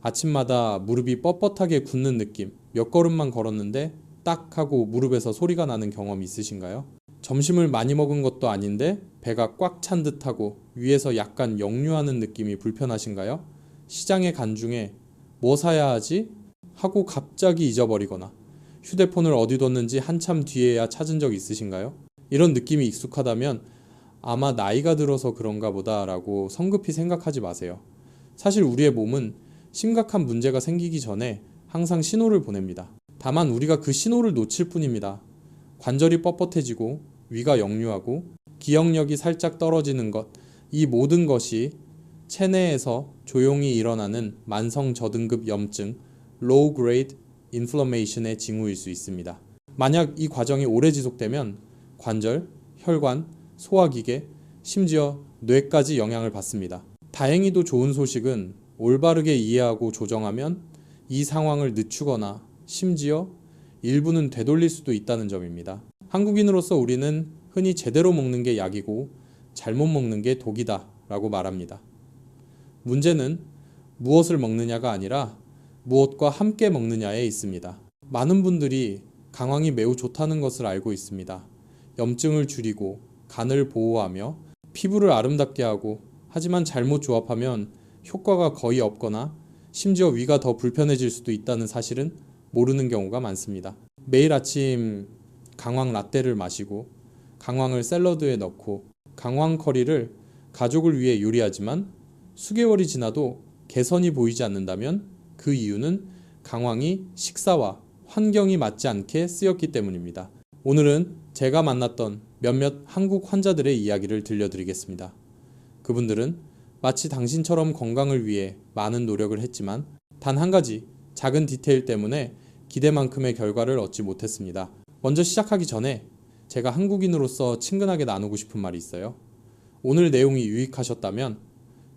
아침마다 무릎이 뻣뻣하게 굳는 느낌, 몇 걸음만 걸었는데 딱 하고 무릎에서 소리가 나는 경험 있으신가요? 점심을 많이 먹은 것도 아닌데 배가 꽉 찬 듯하고 위에서 약간 역류하는 느낌이 불편하신가요? 시장에 간 중에 뭐 사야 하지? 하고 갑자기 잊어버리거나 휴대폰을 어디 뒀는지 한참 뒤에야 찾은 적 있으신가요? 이런 느낌이 익숙하다면 아마 나이가 들어서 그런가 보다라고 성급히 생각하지 마세요. 사실 우리의 몸은 심각한 문제가 생기기 전에 항상 신호를 보냅니다. 다만 우리가 그 신호를 놓칠 뿐입니다. 관절이 뻣뻣해지고 위가 역류하고 기억력이 살짝 떨어지는 것, 이 모든 것이 체내에서 조용히 일어나는 만성 저등급 염증, low grade inflammation의 징후일 수 있습니다. 만약 이 과정이 오래 지속되면 관절, 혈관, 소화기계, 심지어 뇌까지 영향을 받습니다. 다행히도 좋은 소식은 올바르게 이해하고 조정하면 이 상황을 늦추거나 심지어 일부는 되돌릴 수도 있다는 점입니다. 한국인으로서 우리는 흔히 제대로 먹는 게 약이고 잘못 먹는 게 독이다 라고 말합니다. 문제는 무엇을 먹느냐가 아니라 무엇과 함께 먹느냐에 있습니다. 많은 분들이 강황이 매우 좋다는 것을 알고 있습니다. 염증을 줄이고 간을 보호하며 피부를 아름답게 하고, 하지만 잘못 조합하면 효과가 거의 없거나 심지어 위가 더 불편해질 수도 있다는 사실은 모르는 경우가 많습니다. 매일 아침 강황 라떼를 마시고 강황을 샐러드에 넣고 강황 커리를 가족을 위해 요리하지만 수개월이 지나도 개선이 보이지 않는다면 그 이유는 강황이 식사와 환경이 맞지 않게 쓰였기 때문입니다. 오늘은 제가 만났던 몇몇 한국 환자들의 이야기를 들려드리겠습니다. 그분들은 마치 당신처럼 건강을 위해 많은 노력을 했지만 단 한 가지 작은 디테일 때문에 기대만큼의 결과를 얻지 못했습니다. 먼저 시작하기 전에 제가 한국인으로서 친근하게 나누고 싶은 말이 있어요. 오늘 내용이 유익하셨다면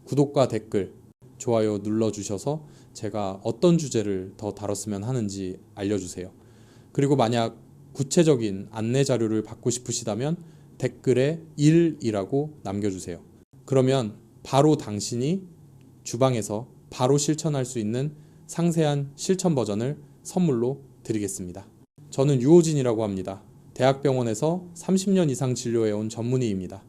구독과 댓글, 좋아요 눌러주셔서 제가 어떤 주제를 더 다뤘으면 하는지 알려주세요. 그리고 만약 구체적인 안내 자료를 받고 싶으시다면 댓글에 1이라고 남겨주세요. 그러면 바로 당신이 주방에서 바로 실천할 수 있는 상세한 실천 버전을 선물로 드리겠습니다. 저는 유호진이라고 합니다. 대학병원에서 30년 이상 진료해온 전문의입니다.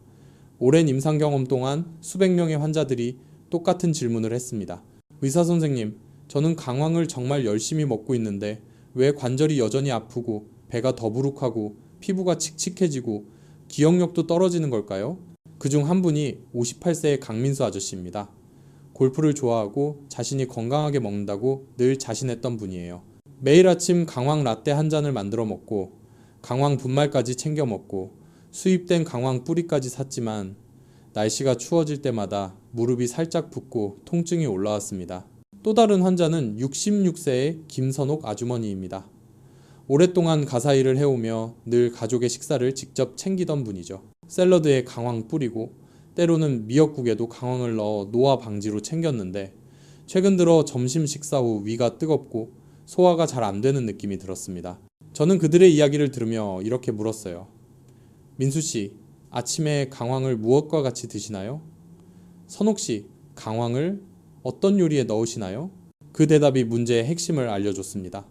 오랜 임상 경험 동안 수백 명의 환자들이 똑같은 질문을 했습니다. 의사 선생님, 저는 강황을 정말 열심히 먹고 있는데 왜 관절이 여전히 아프고 배가 더부룩하고 피부가 칙칙해지고 기억력도 떨어지는 걸까요? 그중 한 분이 58세의 강민수 아저씨입니다. 골프를 좋아하고 자신이 건강하게 먹는다고 늘 자신했던 분이에요. 매일 아침 강황 라떼 한 잔을 만들어 먹고 강황 분말까지 챙겨 먹고 수입된 강황 뿌리까지 샀지만 날씨가 추워질 때마다 무릎이 살짝 붓고 통증이 올라왔습니다. 또 다른 환자는 66세의 김선옥 아주머니입니다. 오랫동안 가사 일을 해오며 늘 가족의 식사를 직접 챙기던 분이죠. 샐러드에 강황 뿌리고 때로는 미역국에도 강황을 넣어 노화 방지로 챙겼는데 최근 들어 점심 식사 후 위가 뜨겁고 소화가 잘 안 되는 느낌이 들었습니다. 저는 그들의 이야기를 들으며 이렇게 물었어요. 민수 씨, 아침에 강황을 무엇과 같이 드시나요? 선옥 씨, 강황을 어떤 요리에 넣으시나요? 그 대답이 문제의 핵심을 알려줬습니다.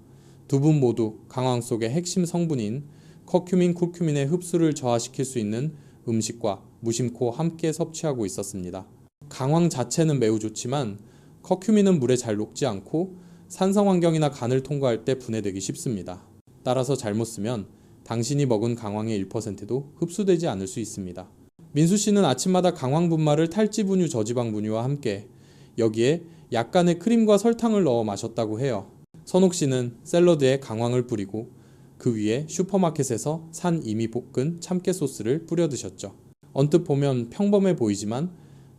두 분 모두 강황 속의 핵심 성분인 커큐민, 쿠큐민의 흡수를 저하시킬 수 있는 음식과 무심코 함께 섭취하고 있었습니다. 강황 자체는 매우 좋지만 커큐민은 물에 잘 녹지 않고 산성 환경이나 간을 통과할 때 분해되기 쉽습니다. 따라서 잘못 쓰면 당신이 먹은 강황의 1%도 흡수되지 않을 수 있습니다. 민수 씨는 아침마다 강황 분말을 탈지 분유, 저지방 분유와 함께 여기에 약간의 크림과 설탕을 넣어 마셨다고 해요. 선옥 씨는 샐러드에 강황을 뿌리고 그 위에 슈퍼마켓에서 산 이미 볶은 참깨 소스를 뿌려 드셨죠. 언뜻 보면 평범해 보이지만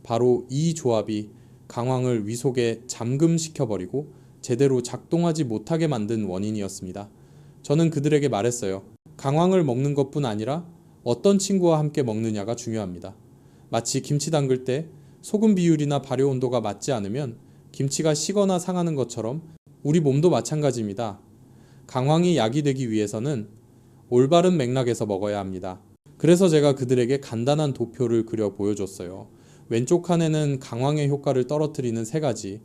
바로 이 조합이 강황을 위 속에 잠금시켜버리고 제대로 작동하지 못하게 만든 원인이었습니다. 저는 그들에게 말했어요. 강황을 먹는 것뿐 아니라 어떤 친구와 함께 먹느냐가 중요합니다. 마치 김치 담글 때 소금 비율이나 발효 온도가 맞지 않으면 김치가 식거나 상하는 것처럼 우리 몸도 마찬가지입니다. 강황이 약이 되기 위해서는 올바른 맥락에서 먹어야 합니다. 그래서 제가 그들에게 간단한 도표를 그려 보여줬어요. 왼쪽 칸에는 강황의 효과를 떨어뜨리는 3가지,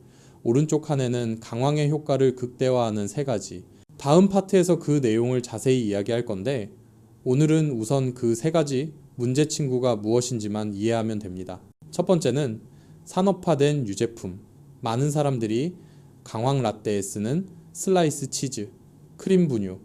오른쪽 칸에는 강황의 효과를 극대화하는 3가지. 다음 파트에서 그 내용을 자세히 이야기할 건데 오늘은 우선 그 3가지 문제 친구가 무엇인지만 이해하면 됩니다. 첫 번째는 산업화된 유제품. 많은 사람들이 강황 라떼에 쓰는 슬라이스 치즈, 크림 분유,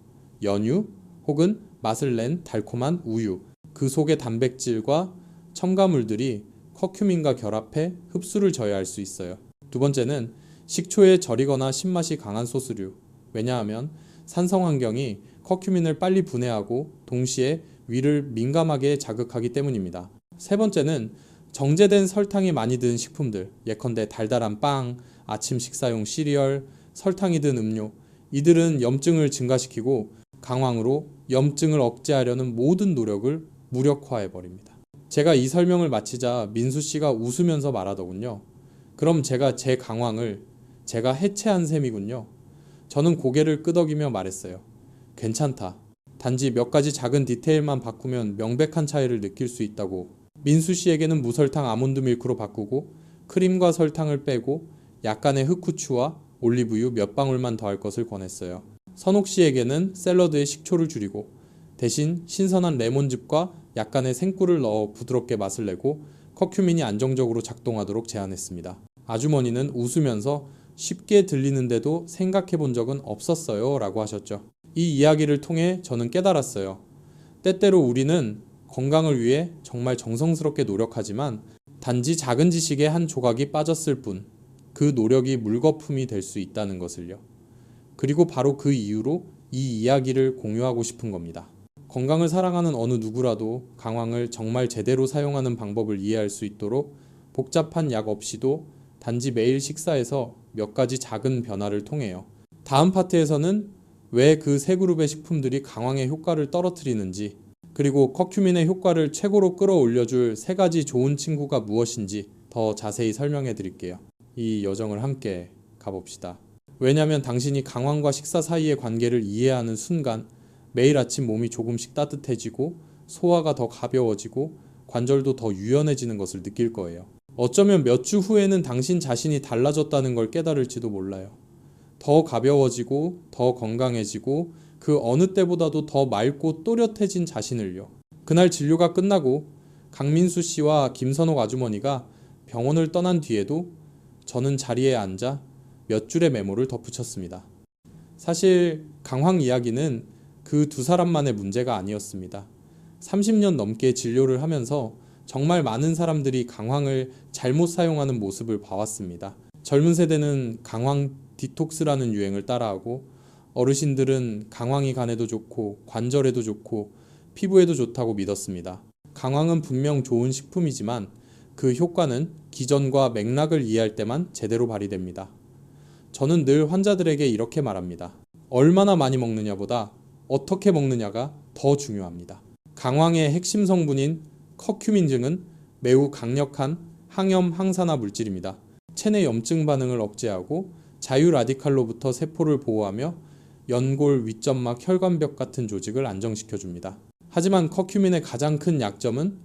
연유 혹은 맛을 낸 달콤한 우유, 그 속의 단백질과 첨가물들이 커큐민과 결합해 흡수를 저해할 수 있어요. 두 번째는 식초에 절이거나 신맛이 강한 소스류. 왜냐하면 산성 환경이 커큐민을 빨리 분해하고 동시에 위를 민감하게 자극하기 때문입니다. 세 번째는 정제된 설탕이 많이 든 식품들, 예컨대 달달한 빵, 아침 식사용 시리얼, 설탕이 든 음료, 이들은 염증을 증가시키고 강황으로 염증을 억제하려는 모든 노력을 무력화해버립니다. 제가 이 설명을 마치자 민수 씨가 웃으면서 말하더군요. 그럼 제가 제 강황을 제가 해체한 셈이군요. 저는 고개를 끄덕이며 말했어요. 괜찮다. 단지 몇 가지 작은 디테일만 바꾸면 명백한 차이를 느낄 수 있다고. 민수 씨에게는 무설탕 아몬드 밀크로 바꾸고 크림과 설탕을 빼고 약간의 흑후추와 올리브유 몇 방울만 더할 것을 권했어요. 선옥 씨에게는 샐러드에 식초를 줄이고 대신 신선한 레몬즙과 약간의 생꿀을 넣어 부드럽게 맛을 내고 커큐민이 안정적으로 작동하도록 제안했습니다. 아주머니는 웃으면서 쉽게 들리는데도 생각해 본 적은 없었어요 라고 하셨죠. 이 이야기를 통해 저는 깨달았어요. 때때로 우리는 건강을 위해 정말 정성스럽게 노력하지만 단지 작은 지식의 한 조각이 빠졌을 뿐 그 노력이 물거품이 될 수 있다는 것을요. 그리고 바로 그 이유로 이 이야기를 공유하고 싶은 겁니다. 건강을 사랑하는 어느 누구라도 강황을 정말 제대로 사용하는 방법을 이해할 수 있도록 복잡한 약 없이도 단지 매일 식사에서 몇 가지 작은 변화를 통해요. 다음 파트에서는 왜 그 세 그룹의 식품들이 강황의 효과를 떨어뜨리는지, 그리고 커큐민의 효과를 최고로 끌어올려줄 3가지 좋은 친구가 무엇인지 더 자세히 설명해 드릴게요. 이 여정을 함께 가봅시다. 왜냐면 당신이 강황과 식사 사이의 관계를 이해하는 순간 매일 아침 몸이 조금씩 따뜻해지고 소화가 더 가벼워지고 관절도 더 유연해지는 것을 느낄 거예요. 어쩌면 몇 주 후에는 당신 자신이 달라졌다는 걸 깨달을지도 몰라요. 더 가벼워지고 더 건강해지고 그 어느 때보다도 더 맑고 또렷해진 자신을요. 그날 진료가 끝나고 강민수 씨와 김선옥 아주머니가 병원을 떠난 뒤에도 저는 자리에 앉아 몇 줄의 메모를 덧붙였습니다. 사실 강황 이야기는 그 두 사람만의 문제가 아니었습니다. 30년 넘게 진료를 하면서 정말 많은 사람들이 강황을 잘못 사용하는 모습을 봐왔습니다. 젊은 세대는 강황 디톡스라는 유행을 따라하고 어르신들은 강황이 간에도 좋고 관절에도 좋고 피부에도 좋다고 믿었습니다. 강황은 분명 좋은 식품이지만 그 효과는 기전과 맥락을 이해할 때만 제대로 발휘됩니다. 저는 늘 환자들에게 이렇게 말합니다. 얼마나 많이 먹느냐보다 어떻게 먹느냐가 더 중요합니다. 강황의 핵심 성분인 커큐민증은 매우 강력한 항염 항산화 물질입니다. 체내 염증 반응을 억제하고 자유 라디칼로부터 세포를 보호하며 연골, 윗점막, 혈관벽 같은 조직을 안정시켜줍니다. 하지만 커큐민의 가장 큰 약점은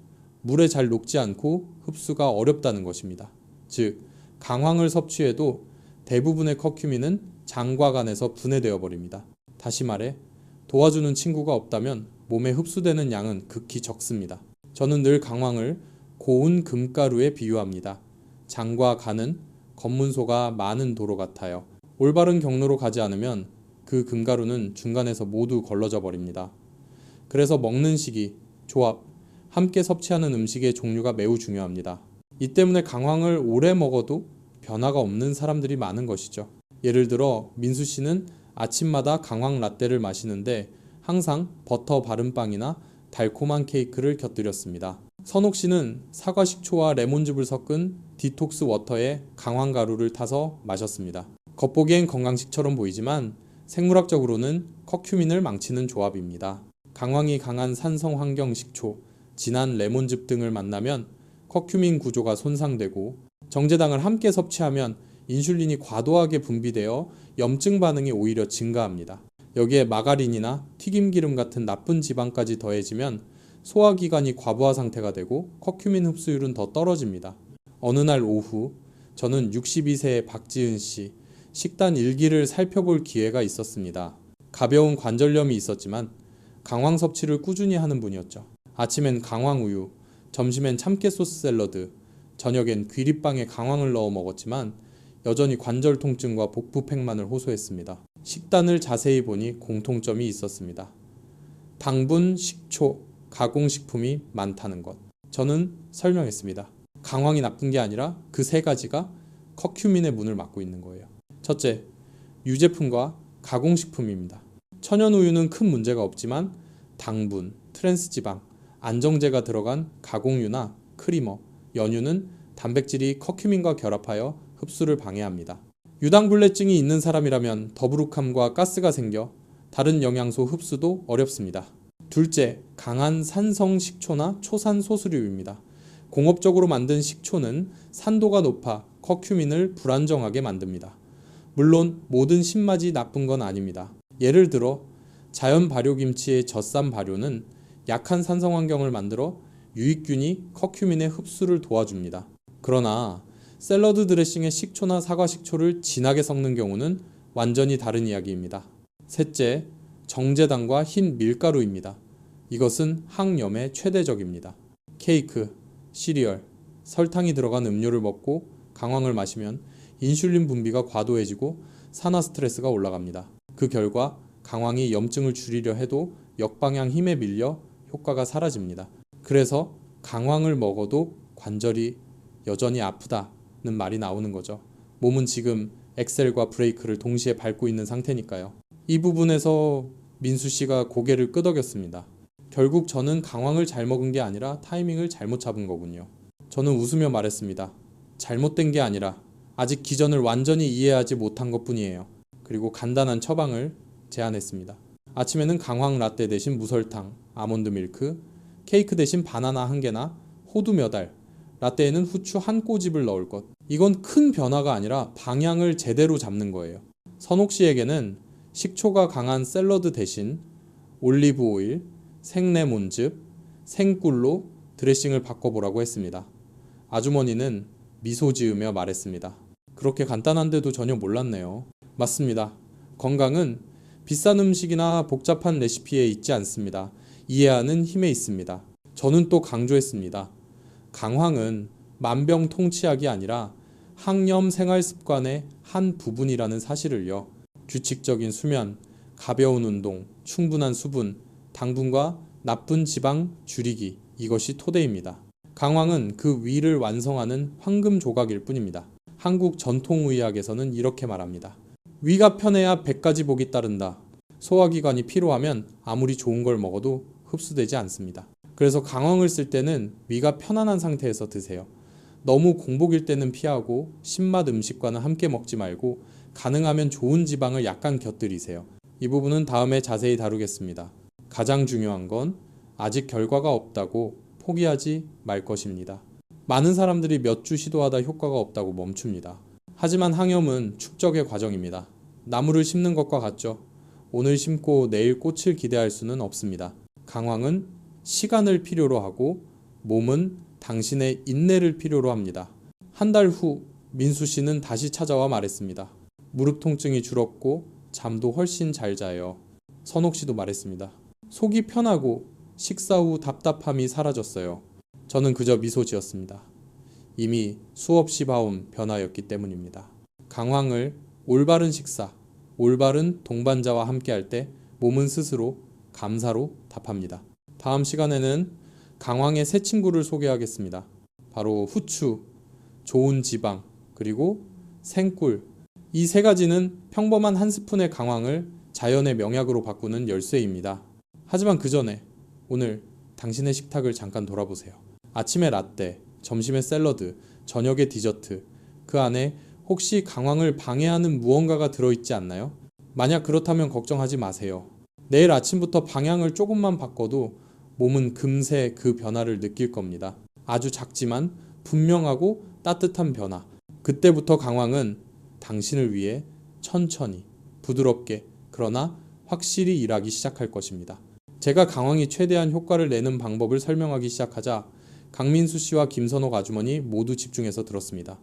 물에 잘 녹지 않고 흡수가 어렵다는 것입니다. 즉, 강황을 섭취해도 대부분의 커큐민은 장과 간에서 분해되어 버립니다. 다시 말해 도와주는 친구가 없다면 몸에 흡수되는 양은 극히 적습니다. 저는 늘 강황을 고운 금가루에 비유합니다. 장과 간은 검문소가 많은 도로 같아요. 올바른 경로로 가지 않으면 그 금가루는 중간에서 모두 걸러져 버립니다. 그래서 먹는 시기, 조합, 함께 섭취하는 음식의 종류가 매우 중요합니다. 이 때문에 강황을 오래 먹어도 변화가 없는 사람들이 많은 것이죠. 예를 들어 민수 씨는 아침마다 강황 라떼를 마시는데 항상 버터 바른 빵이나 달콤한 케이크를 곁들였습니다. 선옥 씨는 사과 식초와 레몬즙을 섞은 디톡스 워터에 강황 가루를 타서 마셨습니다. 겉보기엔 건강식처럼 보이지만 생물학적으로는 커큐민을 망치는 조합입니다. 강황이 강한 산성 환경 식초, 진한 레몬즙 등을 만나면 커큐민 구조가 손상되고 정제당을 함께 섭취하면 인슐린이 과도하게 분비되어 염증 반응이 오히려 증가합니다. 여기에 마가린이나 튀김기름 같은 나쁜 지방까지 더해지면 소화기관이 과부하 상태가 되고 커큐민 흡수율은 더 떨어집니다. 어느 날 오후 저는 62세의 박지은 씨 식단 일기를 살펴볼 기회가 있었습니다. 가벼운 관절염이 있었지만 강황 섭취를 꾸준히 하는 분이었죠. 아침엔 강황우유, 점심엔 참깨 소스 샐러드, 저녁엔 귀리빵에 강황을 넣어 먹었지만 여전히 관절 통증과 복부 팽만을 호소했습니다. 식단을 자세히 보니 공통점이 있었습니다. 당분, 식초, 가공식품이 많다는 것. 저는 설명했습니다. 강황이 나쁜 게 아니라 그 세 가지가 커큐민의 문을 막고 있는 거예요. 첫째, 유제품과 가공식품입니다. 천연우유는 큰 문제가 없지만 당분, 트랜스지방, 안정제가 들어간 가공유나 크리머, 연유는 단백질이 커큐민과 결합하여 흡수를 방해합니다. 유당불내증이 있는 사람이라면 더부룩함과 가스가 생겨 다른 영양소 흡수도 어렵습니다. 둘째, 강한 산성 식초나 초산 소수류입니다. 공업적으로 만든 식초는 산도가 높아 커큐민을 불안정하게 만듭니다. 물론 모든 신맛이 나쁜 건 아닙니다. 예를 들어 자연 발효김치의 젖산 발효는 약한 산성 환경을 만들어 유익균이 커큐민의 흡수를 도와줍니다. 그러나 샐러드 드레싱에 식초나 사과 식초를 진하게 섞는 경우는 완전히 다른 이야기입니다. 셋째, 정제당과 흰 밀가루입니다. 이것은 항염에 최대적입니다. 케이크, 시리얼, 설탕이 들어간 음료를 먹고 강황을 마시면 인슐린 분비가 과도해지고 산화 스트레스가 올라갑니다. 그 결과 강황이 염증을 줄이려 해도 역방향 힘에 밀려 효과가 사라집니다. 그래서 강황을 먹어도 관절이 여전히 아프다는 말이 나오는 거죠. 몸은 지금 엑셀과 브레이크를 동시에 밟고 있는 상태니까요. 이 부분에서 민수 씨가 고개를 끄덕였습니다. 결국 저는 강황을 잘 먹은 게 아니라 타이밍을 잘못 잡은 거군요. 저는 웃으며 말했습니다. 잘못된 게 아니라 아직 기전을 완전히 이해하지 못한 것뿐이에요. 그리고 간단한 처방을 제안했습니다. 아침에는 강황 라떼 대신 무설탕, 아몬드 밀크, 케이크 대신 바나나 한 개나 호두 몇 알, 라떼에는 후추 한 꼬집을 넣을 것. 이건 큰 변화가 아니라 방향을 제대로 잡는 거예요. 선옥 씨에게는 식초가 강한 샐러드 대신 올리브 오일, 생레몬즙, 생꿀로 드레싱을 바꿔보라고 했습니다. 아주머니는 미소 지으며 말했습니다. 그렇게 간단한데도 전혀 몰랐네요. 맞습니다. 건강은 비싼 음식이나 복잡한 레시피에 있지 않습니다. 이해하는 힘에 있습니다. 저는 또 강조했습니다. 강황은 만병통치약이 아니라 항염 생활 습관의 한 부분이라는 사실을요. 규칙적인 수면, 가벼운 운동, 충분한 수분, 당분과 나쁜 지방 줄이기, 이것이 토대입니다. 강황은 그 위를 완성하는 황금 조각일 뿐입니다. 한국 전통의학에서는 이렇게 말합니다. 위가 편해야 100가지 복이 따른다. 소화기관이 피로하면 아무리 좋은 걸 먹어도 흡수되지 않습니다. 그래서 강황을 쓸 때는 위가 편안한 상태에서 드세요. 너무 공복일 때는 피하고 신맛 음식과는 함께 먹지 말고 가능하면 좋은 지방을 약간 곁들이세요. 이 부분은 다음에 자세히 다루겠습니다. 가장 중요한 건 아직 결과가 없다고 포기하지 말 것입니다. 많은 사람들이 몇 주 시도하다 효과가 없다고 멈춥니다. 하지만 항염은 축적의 과정입니다. 나무를 심는 것과 같죠. 오늘 심고 내일 꽃을 기대할 수는 없습니다. 강황은 시간을 필요로 하고 몸은 당신의 인내를 필요로 합니다. 한 달 후 민수 씨는 다시 찾아와 말했습니다. 무릎 통증이 줄었고 잠도 훨씬 잘 자요. 선옥 씨도 말했습니다. 속이 편하고 식사 후 답답함이 사라졌어요. 저는 그저 미소 지었습니다. 이미 수없이 봐온 변화였기 때문입니다. 강황을 올바른 식사, 올바른 동반자와 함께할 때 몸은 스스로 감사로 답합니다. 다음 시간에는 강황의 새 친구를 소개하겠습니다. 바로 후추, 좋은 지방, 그리고 생꿀. 이 세 가지는 평범한 한 스푼의 강황을 자연의 명약으로 바꾸는 열쇠입니다. 하지만 그 전에 오늘 당신의 식탁을 잠깐 돌아보세요. 아침에 라떼, 점심에 샐러드, 저녁에 디저트. 그 안에 혹시 강황을 방해하는 무언가가 들어있지 않나요? 만약 그렇다면 걱정하지 마세요. 내일 아침부터 방향을 조금만 바꿔도 몸은 금세 그 변화를 느낄 겁니다. 아주 작지만 분명하고 따뜻한 변화. 그때부터 강황은 당신을 위해 천천히, 부드럽게, 그러나 확실히 일하기 시작할 것입니다. 제가 강황이 최대한 효과를 내는 방법을 설명하기 시작하자 강민수 씨와 김선옥 아주머니 모두 집중해서 들었습니다.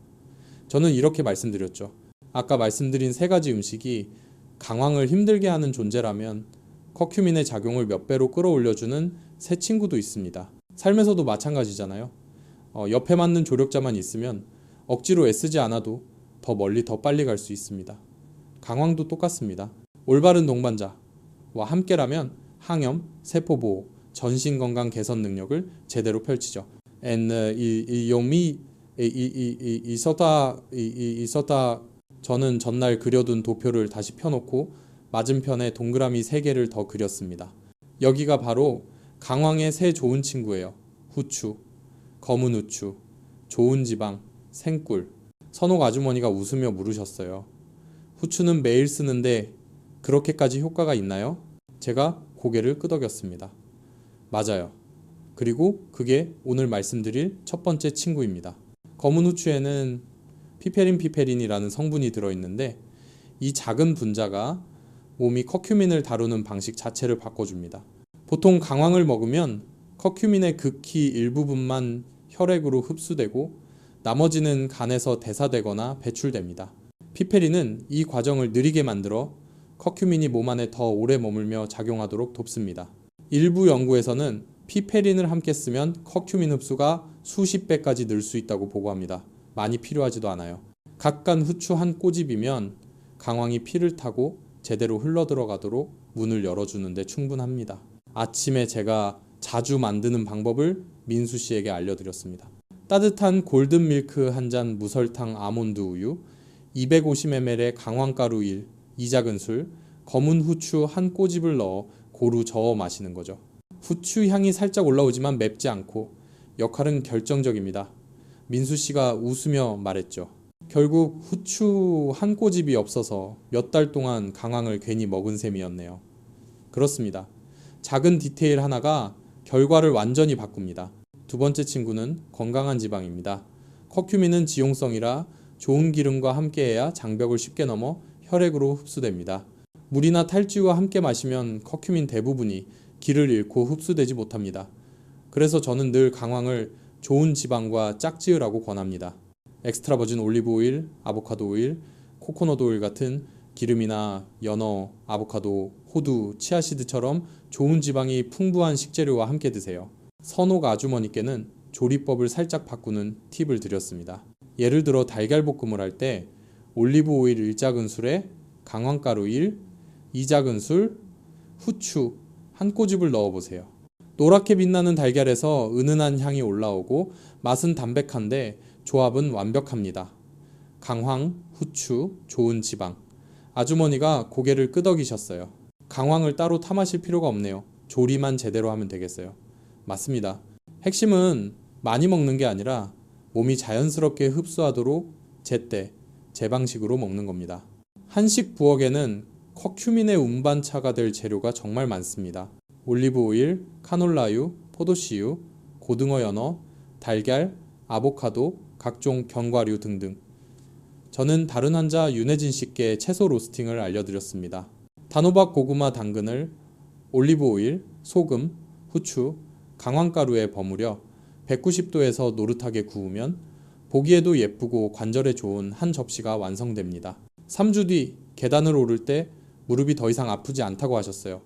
저는 이렇게 말씀드렸죠. 아까 말씀드린 세 가지 음식이 강황을 힘들게 하는 존재라면 커큐민의 작용을 몇 배로 끌어올려주는 새 친구도 있습니다. 삶에서도 마찬가지잖아요. 옆에 맞는 조력자만 있으면 억지로 애쓰지 않아도 더 멀리 더 빨리 갈 수 있습니다. 강황도 똑같습니다. 올바른 동반자와 함께라면 항염, 세포보호, 전신건강 개선 능력을 제대로 펼치죠. 있었다. 저는 전날 그려둔 도표를 다시 펴놓고 맞은편에 동그라미 3개를 더 그렸습니다. 여기가 바로 강황의 새 좋은 친구예요. 후추, 검은 후추, 좋은 지방, 생꿀. 선옥 아주머니가 웃으며 물으셨어요. 후추는 매일 쓰는데 그렇게까지 효과가 있나요? 제가 고개를 끄덕였습니다. 맞아요. 그리고 그게 오늘 말씀드릴 첫 번째 친구입니다. 검은 후추에는 피페린이라는 성분이 들어있는데 이 작은 분자가 몸이 커큐민을 다루는 방식 자체를 바꿔줍니다. 보통 강황을 먹으면 커큐민의 극히 일부분만 혈액으로 흡수되고 나머지는 간에서 대사되거나 배출됩니다. 피페린은 이 과정을 느리게 만들어 커큐민이 몸 안에 더 오래 머물며 작용하도록 돕습니다. 일부 연구에서는 피페린을 함께 쓰면 커큐민 흡수가 수십 배까지 늘 수 있다고 보고합니다. 많이 필요하지도 않아요. 각간 후추 한 꼬집이면 강황이 피를 타고 제대로 흘러들어가도록 문을 열어주는데 충분합니다. 아침에 제가 자주 만드는 방법을 민수 씨에게 알려드렸습니다. 따뜻한 골든밀크 한 잔 무설탕 아몬드 우유, 250ml의 강황가루 1, 2작은술, 검은 후추 한 꼬집을 넣어 고루 저어 마시는 거죠. 후추 향이 살짝 올라오지만 맵지 않고 역할은 결정적입니다. 민수 씨가 웃으며 말했죠. 결국 후추 한 꼬집이 없어서 몇 달 동안 강황을 괜히 먹은 셈이었네요. 그렇습니다. 작은 디테일 하나가 결과를 완전히 바꿉니다. 두 번째 친구는 건강한 지방입니다. 커큐민은 지용성이라 좋은 기름과 함께해야 장벽을 쉽게 넘어 혈액으로 흡수됩니다. 물이나 탈지우와 함께 마시면 커큐민 대부분이 기를 잃고 흡수되지 못합니다. 그래서 저는 늘 강황을 좋은 지방과 짝지으라고 권합니다. 엑스트라 버진 올리브 오일, 아보카도 오일, 코코넛 오일 같은 기름이나 연어, 아보카도, 호두, 치아씨드처럼 좋은 지방이 풍부한 식재료와 함께 드세요. 선옥 아주머니께는 조리법을 살짝 바꾸는 팁을 드렸습니다. 예를 들어 달걀볶음을 할 때 올리브 오일 1작은술에 강황가루 1, 2작은술, 후추 한 꼬집을 넣어보세요. 노랗게 빛나는 달걀에서 은은한 향이 올라오고 맛은 담백한데 조합은 완벽합니다. 강황, 후추, 좋은 지방. 아주머니가 고개를 끄덕이셨어요. 강황을 따로 타 마실 필요가 없네요. 조리만 제대로 하면 되겠어요. 맞습니다. 핵심은 많이 먹는 게 아니라 몸이 자연스럽게 흡수하도록 제때, 제 방식으로 먹는 겁니다. 한식 부엌에는 커큐민의 운반차가 될 재료가 정말 많습니다. 올리브 오일, 카놀라유, 포도씨유, 고등어 연어, 달걀, 아보카도, 각종 견과류 등등. 저는 다른 환자 윤혜진 씨께 채소 로스팅을 알려드렸습니다. 단호박, 고구마, 당근을 올리브 오일, 소금, 후추, 강황가루에 버무려 190도에서 노릇하게 구우면 보기에도 예쁘고 관절에 좋은 한 접시가 완성됩니다. 3주 뒤 계단을 오를 때 무릎이 더 이상 아프지 않다고 하셨어요.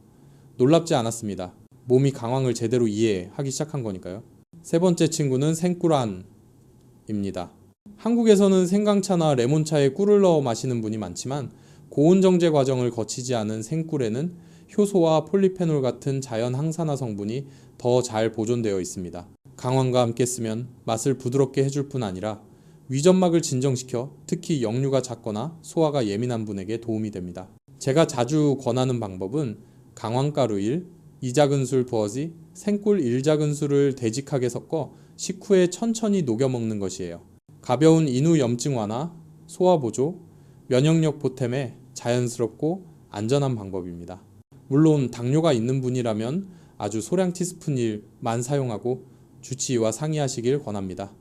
놀랍지 않았습니다. 몸이 강황을 제대로 이해하기 시작한 거니까요. 세 번째 친구는 생꿀안입니다. 한국에서는 생강차나 레몬차에 꿀을 넣어 마시는 분이 많지만 고온 정제 과정을 거치지 않은 생꿀에는 효소와 폴리페놀 같은 자연 항산화 성분이 더 잘 보존되어 있습니다. 강황과 함께 쓰면 맛을 부드럽게 해줄 뿐 아니라 위점막을 진정시켜 특히 역류가 잦거나 소화가 예민한 분에게 도움이 됩니다. 제가 자주 권하는 방법은 강황가루 1, 2작은술 부어지 생꿀 1작은술을 되직하게 섞어 식후에 천천히 녹여 먹는 것이에요. 가벼운 인후 염증 완화, 소화 보조, 면역력 보탬에 자연스럽고 안전한 방법입니다. 물론 당뇨가 있는 분이라면 아주 소량 티스푼 1만 사용하고 주치의와 상의하시길 권합니다.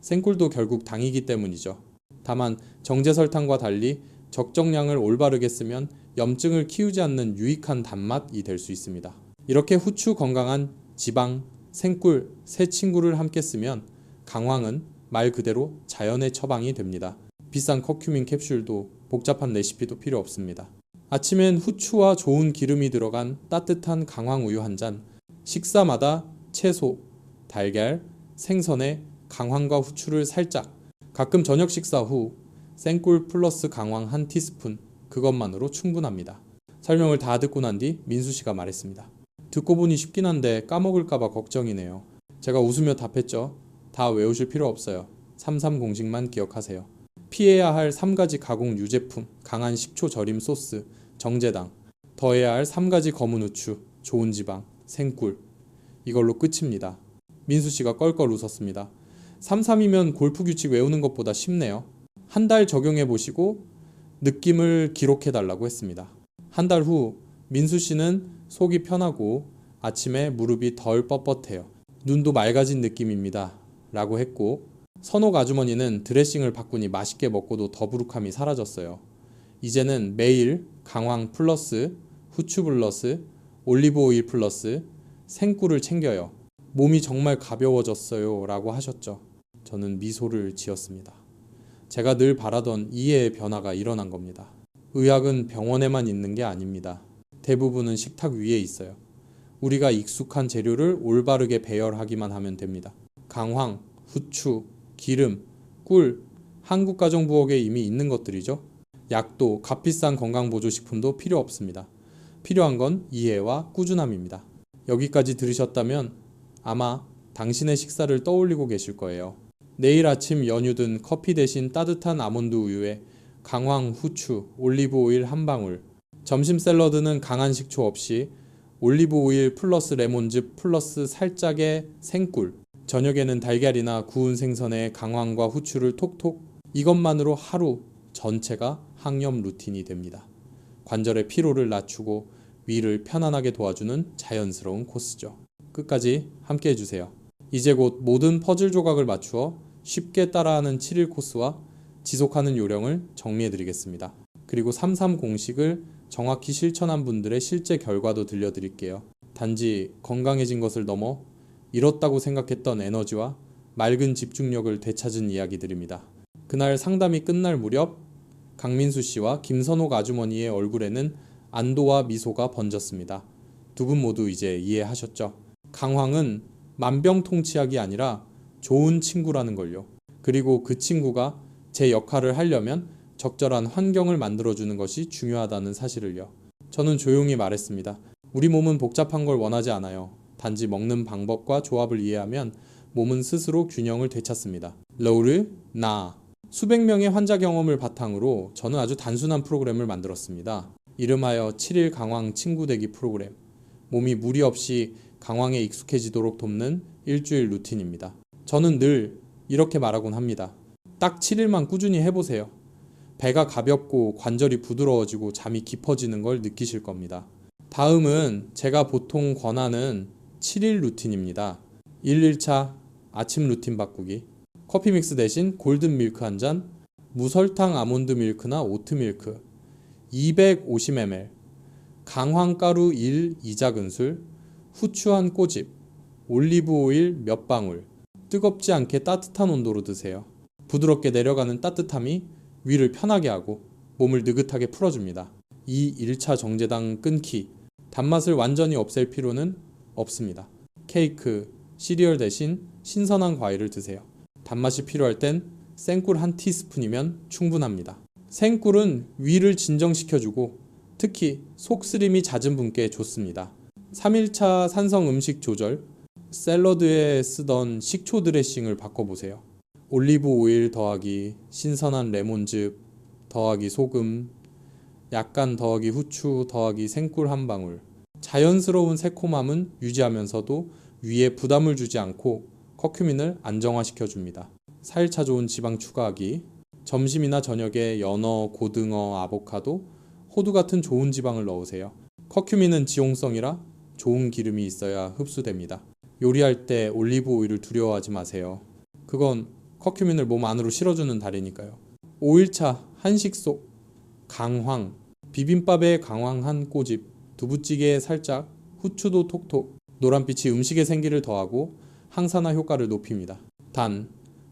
생꿀도 결국 당이기 때문이죠. 다만 정제설탕과 달리 적정량을 올바르게 쓰면 염증을 키우지 않는 유익한 단맛이 될 수 있습니다. 이렇게 후추, 건강한 지방, 생꿀, 새 친구를 함께 쓰면 강황은 말 그대로 자연의 처방이 됩니다. 비싼 커큐민 캡슐도 복잡한 레시피도 필요 없습니다. 아침엔 후추와 좋은 기름이 들어간 따뜻한 강황 우유 한 잔, 식사마다 채소, 달걀, 생선에 강황과 후추를 살짝, 가끔 저녁 식사 후 생꿀 플러스 강황 한 티스푼, 그것만으로 충분합니다. 설명을 다 듣고 난 뒤 민수 씨가 말했습니다. 듣고 보니 쉽긴 한데 까먹을까봐 걱정이네요. 제가 웃으며 답했죠. 다 외우실 필요 없어요. 33 공식만 기억하세요. 피해야 할 3가지 가공 유제품, 강한 식초 절임 소스, 정제당, 더해야 할 3가지 검은 후추, 좋은 지방, 생꿀. 이걸로 끝입니다. 민수 씨가 껄껄 웃었습니다. 33이면 골프 규칙 외우는 것보다 쉽네요. 한 달 적용해 보시고 느낌을 기록해 달라고 했습니다. 한 달 후 민수 씨는 속이 편하고 아침에 무릎이 덜 뻣뻣해요. 눈도 맑아진 느낌입니다. 라고 했고, 선옥 아주머니는 드레싱을 바꾸니 맛있게 먹고도 더부룩함이 사라졌어요. 이제는 매일 강황 플러스, 후추 플러스, 올리브 오일 플러스, 생꿀을 챙겨요. 몸이 정말 가벼워졌어요. 라고 하셨죠. 저는 미소를 지었습니다. 제가 늘 바라던 이해의 변화가 일어난 겁니다. 의학은 병원에만 있는 게 아닙니다. 대부분은 식탁 위에 있어요. 우리가 익숙한 재료를 올바르게 배열하기만 하면 됩니다. 강황, 후추, 기름, 꿀, 한국 가정 부엌에 이미 있는 것들이죠. 약도, 값비싼 건강보조식품도 필요 없습니다. 필요한 건 이해와 꾸준함입니다. 여기까지 들으셨다면 아마 당신의 식사를 떠올리고 계실 거예요. 내일 아침 연유든 커피 대신 따뜻한 아몬드 우유에 강황, 후추, 올리브 오일 한 방울. 점심 샐러드는 강한 식초 없이 올리브 오일 플러스 레몬즙 플러스 살짝의 생꿀. 저녁에는 달걀이나 구운 생선에 강황과 후추를 톡톡. 이것만으로 하루 전체가 항염 루틴이 됩니다. 관절의 피로를 낮추고 위를 편안하게 도와주는 자연스러운 코스죠. 끝까지 함께 해주세요. 이제 곧 모든 퍼즐 조각을 맞추어 쉽게 따라하는 7일 코스와 지속하는 요령을 정리해드리겠습니다. 그리고 33 공식을 정확히 실천한 분들의 실제 결과도 들려드릴게요. 단지 건강해진 것을 넘어 잃었다고 생각했던 에너지와 맑은 집중력을 되찾은 이야기들입니다. 그날 상담이 끝날 무렵 강민수 씨와 김선옥 아주머니의 얼굴에는 안도와 미소가 번졌습니다. 두 분 모두 이제 이해하셨죠? 강황은 만병통치약이 아니라 좋은 친구라는 걸요. 그리고 그 친구가 제 역할을 하려면 적절한 환경을 만들어주는 것이 중요하다는 사실을요. 저는 조용히 말했습니다. 우리 몸은 복잡한 걸 원하지 않아요. 단지 먹는 방법과 조합을 이해하면 몸은 스스로 균형을 되찾습니다. 러우르, 나. 수백 명의 환자 경험을 바탕으로 저는 아주 단순한 프로그램을 만들었습니다. 이름하여 7일 강황 친구 되기 프로그램. 몸이 무리 없이 강황에 익숙해지도록 돕는 일주일 루틴입니다. 저는 늘 이렇게 말하곤 합니다. 딱 7일만 꾸준히 해보세요. 배가 가볍고 관절이 부드러워지고 잠이 깊어지는 걸 느끼실 겁니다. 다음은 제가 보통 권하는 7일 루틴입니다. 1일차 아침 루틴 바꾸기. 커피 믹스 대신 골든 밀크 한 잔, 무설탕 아몬드 밀크나 오트 밀크, 250ml, 강황가루 2작은술, 후추 한 꼬집, 올리브 오일 몇 방울. 뜨겁지 않게 따뜻한 온도로 드세요. 부드럽게 내려가는 따뜻함이 위를 편하게 하고 몸을 느긋하게 풀어줍니다. 이 1차 정제당 끊기. 단맛을 완전히 없앨 필요는 없습니다. 케이크, 시리얼 대신 신선한 과일을 드세요. 단맛이 필요할 땐 생꿀 한 티스푼이면 충분합니다. 생꿀은 위를 진정시켜주고 특히 속쓰림이 잦은 분께 좋습니다. 3일차 산성 음식 조절. 샐러드에 쓰던 식초 드레싱을 바꿔보세요. 올리브 오일 더하기 신선한 레몬즙 더하기 소금, 약간 더하기 후추 더하기 생꿀 한 방울. 자연스러운 새콤함은 유지하면서도 위에 부담을 주지 않고 커큐민을 안정화시켜줍니다. 4일차 좋은 지방 추가하기. 점심이나 저녁에 연어, 고등어, 아보카도, 호두 같은 좋은 지방을 넣으세요. 커큐민은 지용성이라 좋은 기름이 있어야 흡수됩니다. 요리할 때 올리브 오일을 두려워하지 마세요. 그건 커큐민을 몸 안으로 실어주는 달이니까요. 5일차 한식 속 강황. 비빔밥에 강황 한 꼬집, 두부찌개에 살짝, 후추도 톡톡. 노란빛이 음식의 생기를 더하고 항산화 효과를 높입니다. 단,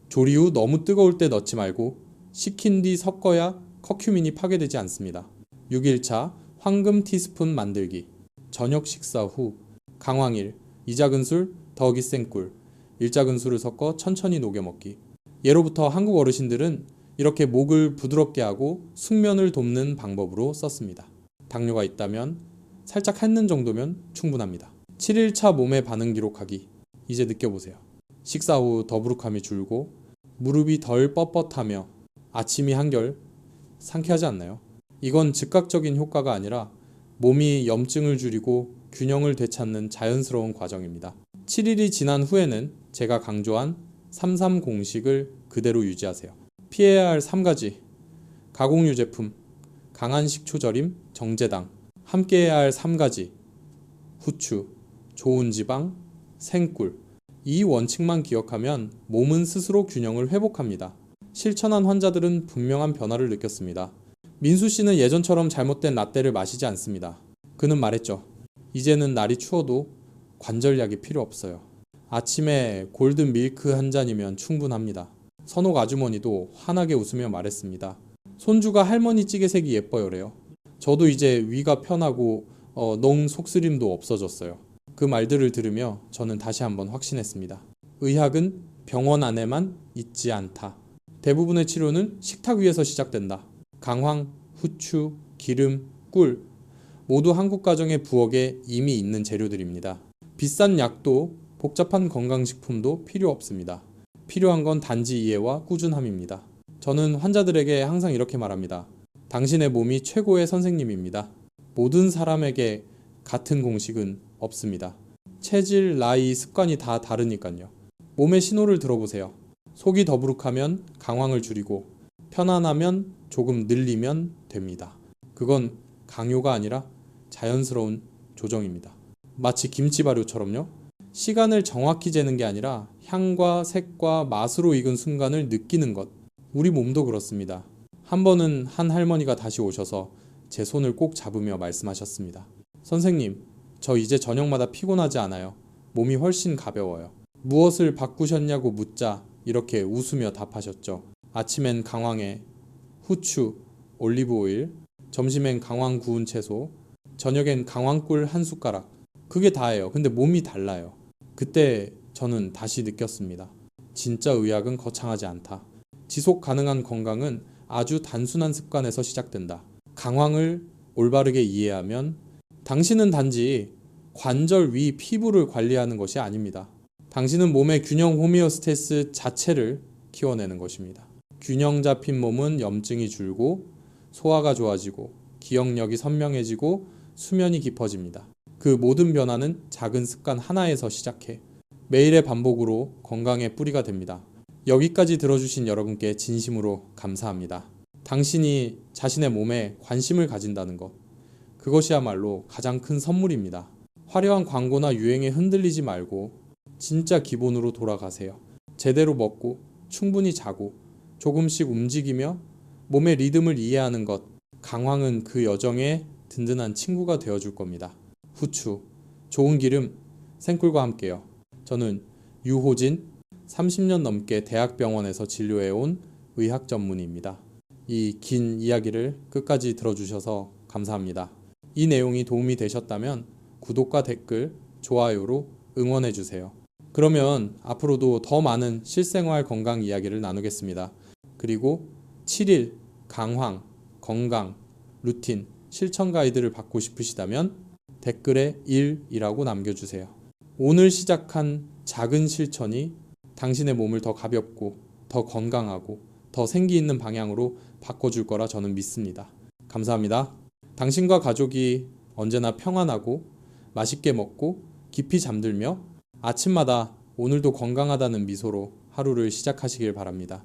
조리 후 너무 뜨거울 때 넣지 말고 식힌 뒤 섞어야 커큐민이 파괴되지 않습니다. 6일차 황금 티스푼 만들기. 저녁 식사 후 강황일, 이작은술, 더하기 생꿀, 일작은술을 섞어 천천히 녹여 먹기. 예로부터 한국 어르신들은 이렇게 목을 부드럽게 하고 숙면을 돕는 방법으로 썼습니다. 당뇨가 있다면 살짝 핥는 정도면 충분합니다. 7일차 몸의 반응 기록하기. 이제 느껴보세요. 식사 후 더부룩함이 줄고 무릎이 덜 뻣뻣하며 아침이 한결 상쾌하지 않나요? 이건 즉각적인 효과가 아니라 몸이 염증을 줄이고 균형을 되찾는 자연스러운 과정입니다. 7일이 지난 후에는 제가 강조한 33 공식을 그대로 유지하세요. 피해야 할 3가지. 가공유 제품, 강한 식초 절임, 정제당. 함께해야 할 3가지. 후추, 좋은 지방, 생꿀. 이 원칙만 기억하면 몸은 스스로 균형을 회복합니다. 실천한 환자들은 분명한 변화를 느꼈습니다. 민수 씨는 예전처럼 잘못된 라떼를 마시지 않습니다. 그는 말했죠. 이제는 날이 추워도 관절약이 필요 없어요. 아침에 골든 밀크 한 잔이면 충분합니다. 선옥 아주머니도 환하게 웃으며 말했습니다. 손주가 할머니 찌개색이 예뻐요래요. 저도 이제 위가 편하고 농 속쓰림도 없어졌어요. 그 말들을 들으며 저는 다시 한번 확신했습니다. 의학은 병원 안에만 있지 않다. 대부분의 치료는 식탁 위에서 시작된다. 강황, 후추, 기름, 꿀 모두 한국 가정의 부엌에 이미 있는 재료들입니다. 비싼 약도 복잡한 건강식품도 필요 없습니다. 필요한 건 단지 이해와 꾸준함입니다. 저는 환자들에게 항상 이렇게 말합니다. 당신의 몸이 최고의 선생님입니다. 모든 사람에게 같은 공식은 없습니다. 체질, 나이, 습관이 다 다르니까요. 몸의 신호를 들어보세요. 속이 더부룩하면 강황을 줄이고 편안하면 조금 늘리면 됩니다. 그건 강요가 아니라 자연스러운 조정입니다. 마치 김치 발효처럼요. 시간을 정확히 재는 게 아니라 향과 색과 맛으로 익은 순간을 느끼는 것. 우리 몸도 그렇습니다. 한 번은 한 할머니가 다시 오셔서 제 손을 꼭 잡으며 말씀하셨습니다. 선생님, 저 이제 저녁마다 피곤하지 않아요. 몸이 훨씬 가벼워요. 무엇을 바꾸셨냐고 묻자 이렇게 웃으며 답하셨죠. 아침엔 강황에 후추, 올리브 오일, 점심엔 강황 구운 채소, 저녁엔 강황꿀 한 숟가락. 그게 다예요. 근데 몸이 달라요. 그때 저는 다시 느꼈습니다. 진짜 의학은 거창하지 않다. 지속 가능한 건강은 아주 단순한 습관에서 시작된다. 강황을 올바르게 이해하면 당신은 단지 관절 위 피부를 관리하는 것이 아닙니다. 당신은 몸의 균형 호미오스테스 자체를 키워내는 것입니다. 균형 잡힌 몸은 염증이 줄고 소화가 좋아지고 기억력이 선명해지고 수면이 깊어집니다. 그 모든 변화는 작은 습관 하나에서 시작해 매일의 반복으로 건강의 뿌리가 됩니다. 여기까지 들어주신 여러분께 진심으로 감사합니다. 당신이 자신의 몸에 관심을 가진다는 것, 그것이야말로 가장 큰 선물입니다. 화려한 광고나 유행에 흔들리지 말고 진짜 기본으로 돌아가세요. 제대로 먹고 충분히 자고 조금씩 움직이며 몸의 리듬을 이해하는 것, 강황은 그 여정에 든든한 친구가 되어줄 겁니다. 후추, 좋은 기름, 생꿀과 함께요. 저는 유호진, 30년 넘게 대학병원에서 진료해온 의학 전문의입니다. 이 긴 이야기를 끝까지 들어주셔서 감사합니다. 이 내용이 도움이 되셨다면 구독과 댓글, 좋아요로 응원해주세요. 그러면 앞으로도 더 많은 실생활 건강 이야기를 나누겠습니다. 그리고 7일 강황, 건강, 루틴, 실천 가이드를 받고 싶으시다면 댓글에 1이라고 남겨주세요. 오늘 시작한 작은 실천이 당신의 몸을 더 가볍고 더 건강하고 더 생기 있는 방향으로 바꿔줄 거라 저는 믿습니다. 감사합니다. 당신과 가족이 언제나 평안하고 맛있게 먹고 깊이 잠들며 아침마다 오늘도 건강하다는 미소로 하루를 시작하시길 바랍니다.